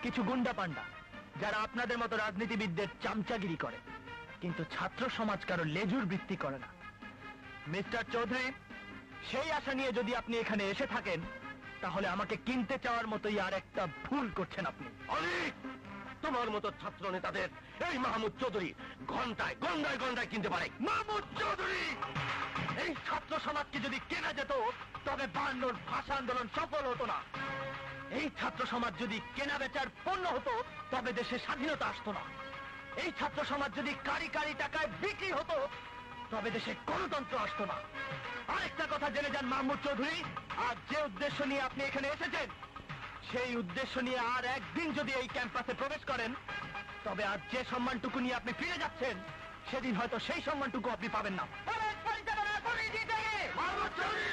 কিছু গুন্ডা পান্ডা যারা আপনাদের মতো রাজনীতিবিদদের চামচাগিরি করে, কিন্তু ছাত্র সমাজ কারো লেজুর বৃত্তি করে না। মিস্টার চৌধুরী, সেই আশা নিয়ে যদি আপনি এখানে এসে থাকেন, তাহলে আমাকে কিনতে চাওয়ার মতোই আর একটা ভুল করছেন আপনি। অনেক তোমার মতো ছাত্র নেতাদের এই মাহমুদ চৌধুরী ঘন্টায় গন্ডায় গন্ডায় কিনতে পারে। মাহমুদ চৌধুরী, এই ছাত্র সমাজকে যদি কেনা যেত তবে 52 ভাষা আন্দোলন সফল হতো না। এই ছাত্র সমাজ যদি কেনা বেচার পণ্য হতো তবে দেশে স্বাধীনতা আসতো না। এই ছাত্র সমাজ যদি কারি কারি টাকায় বিক্রি হতো তবে দেশে গণতন্ত্র আসতো না। আরেকটা কথা জেনে যান মাহমুদ চৌধুরী, আজ যে উদ্দেশ্য নিয়ে আপনি এখানে এসেছেন, সেই উদ্দেশ্য নিয়ে আর একদিন যদি এই ক্যাম্পাসে প্রবেশ করেন, তবে আজ যে সম্মানটুকু নিয়ে আপনি ফিরে যাচ্ছেন, সেদিন হয়তো সেই সম্মানটুকু আপনি পাবেন না। মাহমুদ চৌধুরী